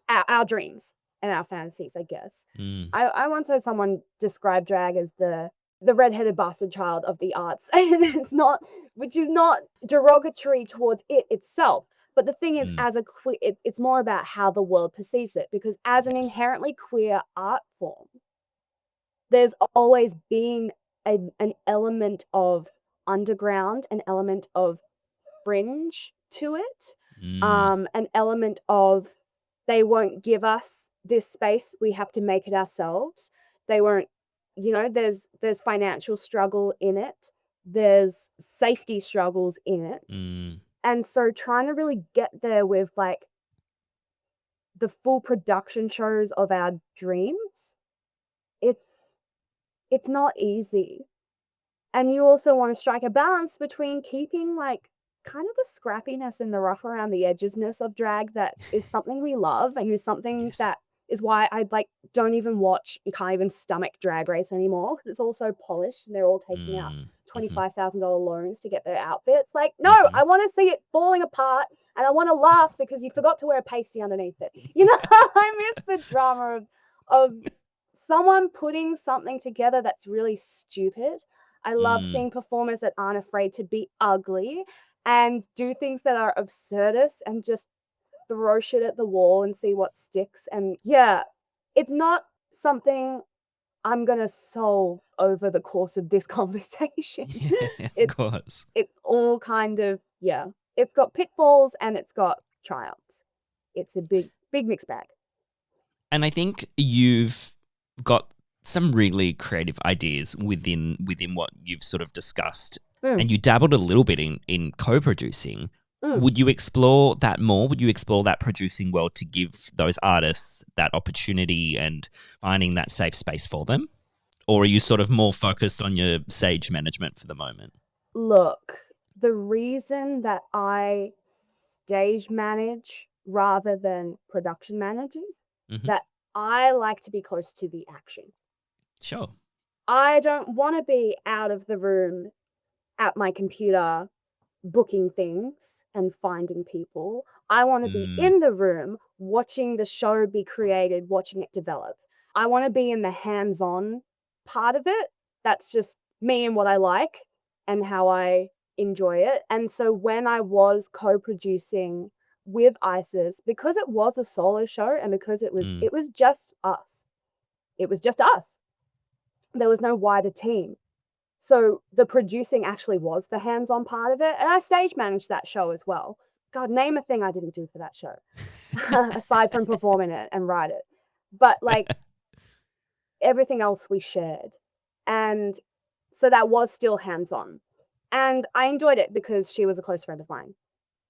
our dreams and our fantasies, I guess. I once heard someone describe drag as the redheaded bastard child of the arts, and which is not derogatory towards it itself. But the thing is, as a queer, it's more about how the world perceives it, because as an inherently queer art form, there's always been an element of underground, an element of fringe to it, an element of they won't give us this space, we have to make it ourselves. They won't, there's financial struggle in it, there's safety struggles in it. And so trying to really get there with like the full production shows of our dreams, it's not easy. And you also want to strike a balance between keeping like kind of the scrappiness and the rough around the edgesness of drag that is something we love and is something that is why I don't even watch, you can't even stomach Drag Race anymore because it's all so polished and they're all taking out $25,000 loans to get their outfits. Like, no, I want to see it falling apart and I want to laugh because you forgot to wear a pasty underneath it. I miss the drama of someone putting something together that's really stupid. I love seeing performers that aren't afraid to be ugly and do things that are absurdist and just throw shit at the wall and see what sticks. And yeah, it's not something I'm gonna solve over the course of this conversation.
Yeah, of
It's
course.
it's all kind of, yeah. It's got pitfalls and it's got triumphs. It's a big mixed bag.
And I think you've got some really creative ideas within what you've sort of discussed. And you dabbled a little bit in co-producing. Would you explore that more? Would you explore that producing world to give those artists that opportunity and finding that safe space for them? Or are you sort of more focused on your stage management for the moment?
Look, the reason that I stage manage rather than production manage is that I like to be close to the action.
Sure.
I don't want to be out of the room at my computer booking things and finding people. I want to be in the room watching the show be created, watching it develop. I want to be in the hands-on part of it. That's just me and what I like and how I enjoy it. And so when I was co-producing with ISIS, because it was a solo show and because it was just us. It was just us. There was no wider team. So the producing actually was the hands-on part of it. And I stage managed that show as well. God, name a thing I didn't do for that show. Aside from performing it and write it. But like everything else we shared. And so that was still hands-on. And I enjoyed it because she was a close friend of mine.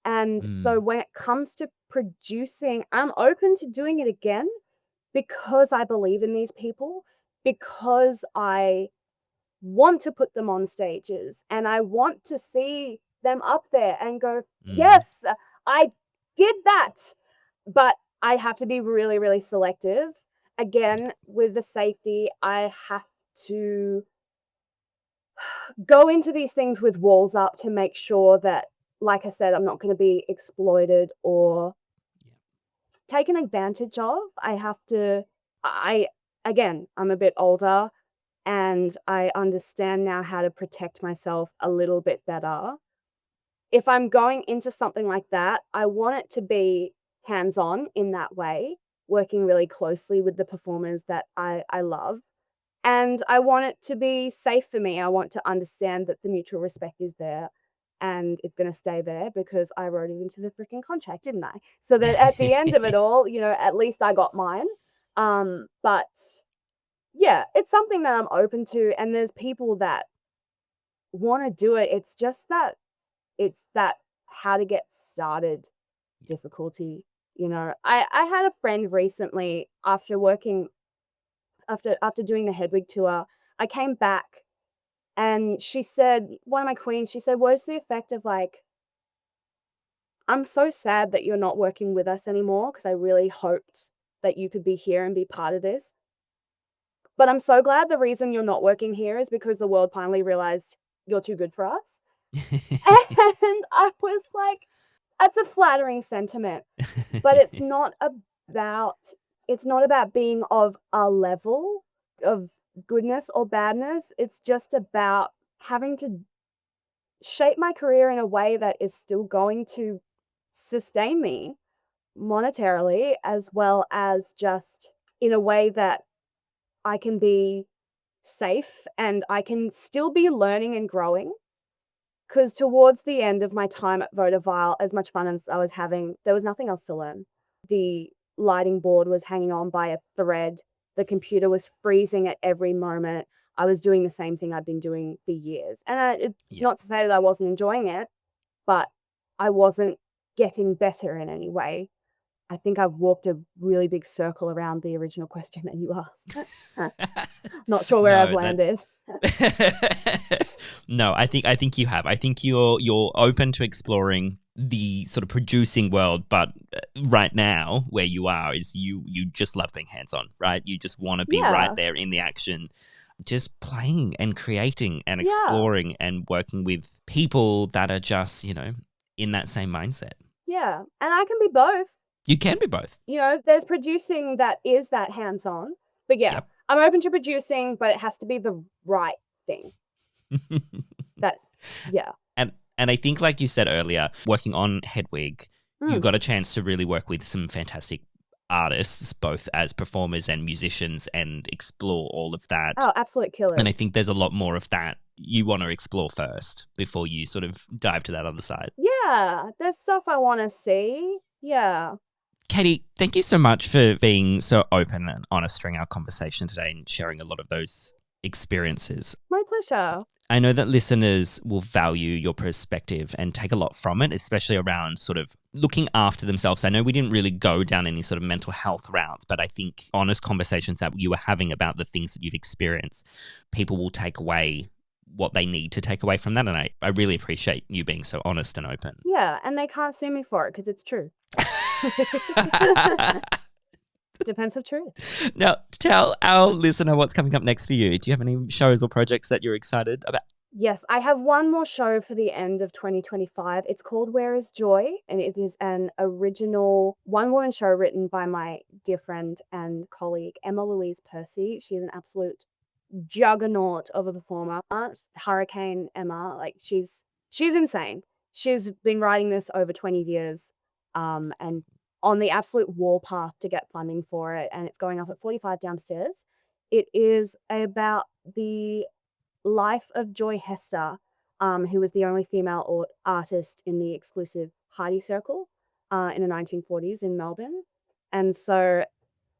And so when it comes to producing, I'm open to doing it again because I believe in these people, because I want to put them on stages and I want to see them up there and go, yes, I did that. But I have to be really, really selective. Again, with the safety, I have to go into these things with walls up to make sure that, like I said, I'm not going to be exploited or taken advantage of. Again, I'm a bit older and I understand now how to protect myself a little bit better. If I'm going into something like that, I want it to be hands-on in that way, working really closely with the performers that I love. And I want it to be safe for me. I want to understand that the mutual respect is there and it's going to stay there because I wrote it into the freaking contract, didn't I? So that at the end of it all, at least I got mine. But yeah, it's something that I'm open to. And there's people that want to do it. It's just that how to get started difficulty. I had a friend recently after doing the Hedwig tour, I came back and she said, one of my queens, she said, what's the effect of like, I'm so sad that you're not working with us anymore because I really hoped that you could be here and be part of this. But I'm so glad the reason you're not working here is because the world finally realized you're too good for us. And I was like, that's a flattering sentiment, but it's not about being of a level of goodness or badness. It's just about having to shape my career in a way that is still going to sustain me monetarily, as well as just in a way that I can be safe and I can still be learning and growing. Because towards the end of my time at Vodavile, as much fun as I was having, there was nothing else to learn. The lighting board was hanging on by a thread. The computer was freezing at every moment. I was doing the same thing I'd been doing for years. And it's not to say that I wasn't enjoying it, but I wasn't getting better in any way. I think I've walked a really big circle around the original question that you asked. Not sure where I've landed.
No, I think you have. I think you're open to exploring the sort of producing world, but right now where you are is you just love being hands-on, right? You just want to be right there in the action, just playing and creating and exploring and working with people that are just, in that same mindset.
Yeah, and I can be both.
You can be both.
There's producing that is that hands-on, but I'm open to producing, but it has to be the right thing.
And I think, like you said earlier, working on Hedwig, you
Mm.
got a chance to really work with some fantastic artists, both as performers and musicians, and explore all of that.
Oh, absolute killers.
And I think there's a lot more of that you want to explore first before you sort of dive to that other side.
Yeah, there's stuff I want to see. Yeah.
Caitie, thank you so much for being so open and honest during our conversation today and sharing a lot of those experiences.
My pleasure.
I know that listeners will value your perspective and take a lot from it, especially around sort of looking after themselves. I know we didn't really go down any sort of mental health routes, but I think honest conversations that you were having about the things that you've experienced, people will take away what they need to take away from that. And I really appreciate you being so honest and open.
Yeah, and they can't sue me for it because it's true. Defense of truth.
Now, tell our listener what's coming up next for you. Do you have any shows or projects that you're excited about?
Yes, I have one more show for the end of 2025. It's called Where is Joy? And it is an original one-woman show written by my dear friend and colleague, Emma Louise Percy. She's an absolute juggernaut of a performer. Hurricane Emma, like she's insane. She's been writing this over 20 years and on the absolute warpath to get funding for it, and it's going up at 45 downstairs. It is about the life of Joy Hester, who was the only female artist in the exclusive Heidi Circle in the 1940s in Melbourne. And so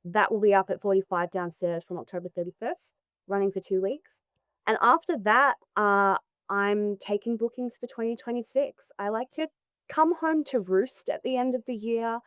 that will be up at 45 downstairs from October 31st, running for 2 weeks. And after that, I'm taking bookings for 2026. I like to come home to roost at the end of the year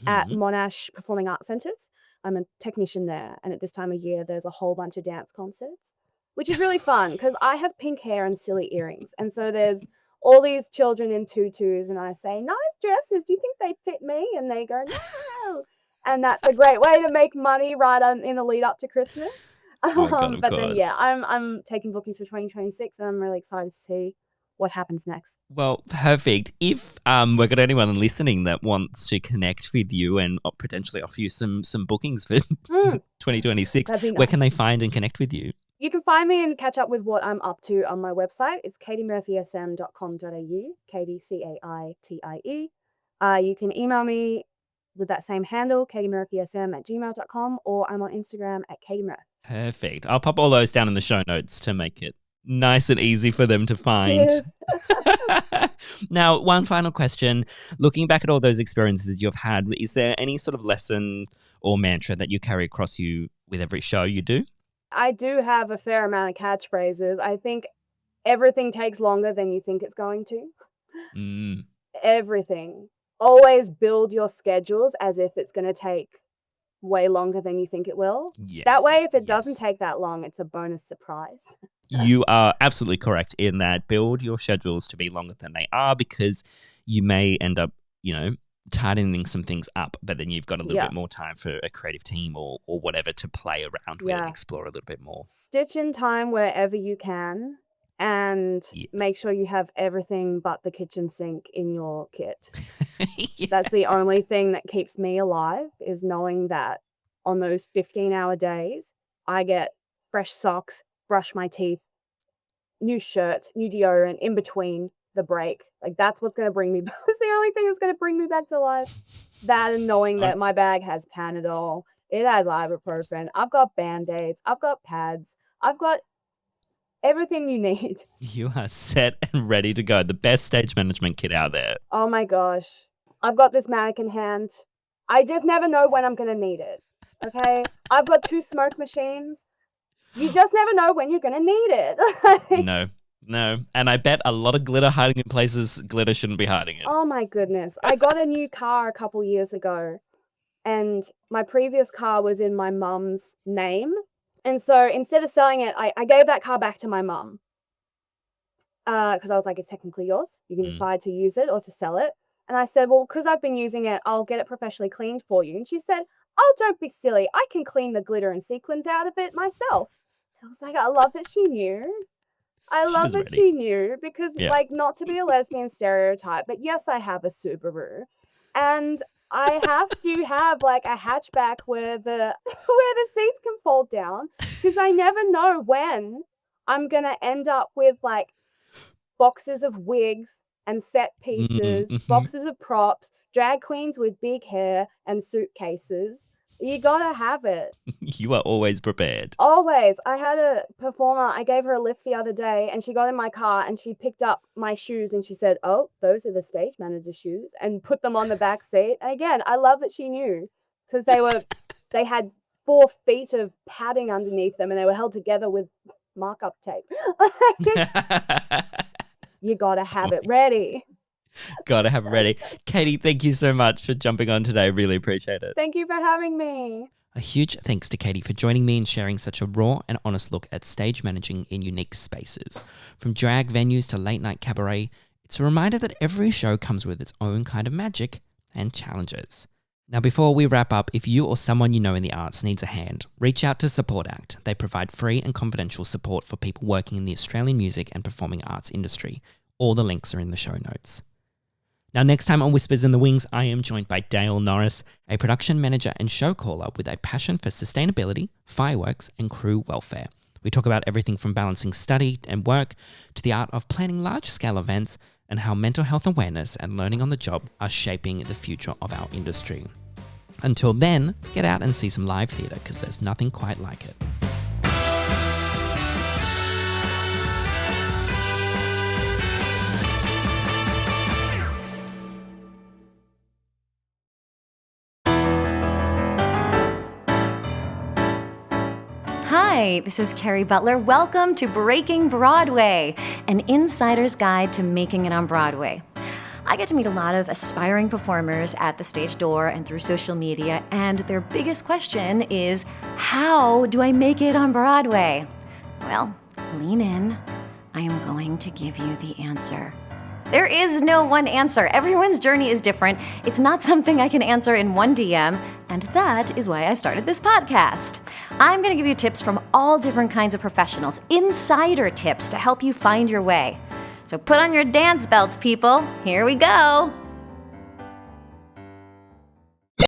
at Monash Performing Arts Centres. I'm a technician there, and at this time of year, there's a whole bunch of dance concerts, which is really fun because I have pink hair and silly earrings. And so there's all these children in tutus, and I say, nice dresses, do you think they fit me? And they go, no. And that's a great way to make money in the lead up to Christmas.
Oh God, of
but
course.
then, yeah, I'm taking bookings for 2026, and I'm really excited to see what happens next.
Well, perfect. If we've got anyone listening that wants to connect with you and potentially offer you some bookings for 2026,
That'd be
where can they
nice.
find and connect with you?
You can find me and catch up with what I'm up to on my website. It's caitimurphysm.com.au, Caitie, Caitie. You can email me with that same handle, caitimurphysm@gmail.com, or I'm on Instagram at caitimurph.
Perfect. I'll pop all those down in the show notes to make it nice and easy for them to find.
Cheers.
Now, one final question. Looking back at all those experiences you've had, is there any sort of lesson or mantra that you carry across you with every show you do?
I do have a fair amount of catchphrases. I think everything takes longer than you think it's going to. Everything. Always build your schedules as if it's going to take way longer than you think it will.
Yes,
that way, if it doesn't take that long, it's a bonus surprise.
You are absolutely correct in that. Build your schedules to be longer than they are, because you may end up, tightening some things up, but then you've got a little bit more time for a creative team or whatever to play around with and explore a little bit more.
Stitch in time wherever you can, and make sure you have everything but the kitchen sink in your kit. That's the only thing that keeps me alive, is knowing that on those 15-hour days, I get fresh socks, brush my teeth, new shirt, new deodorant in between the break. Like, that's what's going to bring me back. It's the only thing that's going to bring me back to life. That, and knowing that my bag has Panadol, it has ibuprofen, I've got Band-Aids, I've got pads, I've got everything you need.
You are set and ready to go. The best stage management kit out there.
Oh my gosh. I've got this mannequin hand. I just never know when I'm going to need it. Okay? I've got 2 smoke machines. You just never know when you're going to need it.
No. And I bet a lot of glitter hiding in places glitter shouldn't be hiding in.
Oh my goodness. I got a new car a couple years ago, and my previous car was in my mum's name. And so instead of selling it, I gave that car back to my mum. Because I was like, it's technically yours. You can decide to use it or to sell it. And I said, well, because I've been using it, I'll get it professionally cleaned for you. And she said, oh, don't be silly. I can clean the glitter and sequins out of it myself. I was like, I love that she knew. I love that she knew, because, not to be a lesbian stereotype, but yes, I have a Subaru. And I have to have, a hatchback where the seats can fold down, because I never know when I'm going to end up with, boxes of wigs and set pieces, boxes of props, drag queens with big hair and suitcases. You gotta have it.
You are always prepared.
Always. I had a performer, I gave her a lift the other day, and she got in my car and she picked up my shoes and she said, "Oh, those are the stage manager's shoes," and put them on the back seat. And again, I love that she knew, because they had 4 feet of padding underneath them and they were held together with markup tape. You gotta have it ready.
Gotta have it ready. Caitie, thank you so much for jumping on today. Really appreciate it.
Thank you for having me.
A huge thanks to Caitie for joining me and sharing such a raw and honest look at stage managing in unique spaces. From drag venues to late night cabaret, it's a reminder that every show comes with its own kind of magic and challenges. Now, before we wrap up, if you or someone you know in the arts needs a hand, reach out to Support Act. They provide free and confidential support for people working in the Australian music and performing arts industry. All the links are in the show notes. Now, next time on Whispers in the Wings, I am joined by Dale Norris, a production manager and show caller with a passion for sustainability, fireworks, and crew welfare. We talk about everything from balancing study and work to the art of planning large-scale events and how mental health awareness and learning on the job are shaping the future of our industry. Until then, get out and see some live theatre, because there's nothing quite like it.
Hi, this is Carrie Butler. Welcome to Breaking Broadway, an insider's guide to making it on Broadway. I get to meet a lot of aspiring performers at the stage door and through social media, and their biggest question is, how do I make it on Broadway? Well, lean in. I am going to give you the answer. There is no one answer. Everyone's journey is different. It's not something I can answer in one DM, and that is why I started this podcast. I'm going to give you tips from all different kinds of professionals, insider tips to help you find your way. So put on your dance belts, people. Here we go.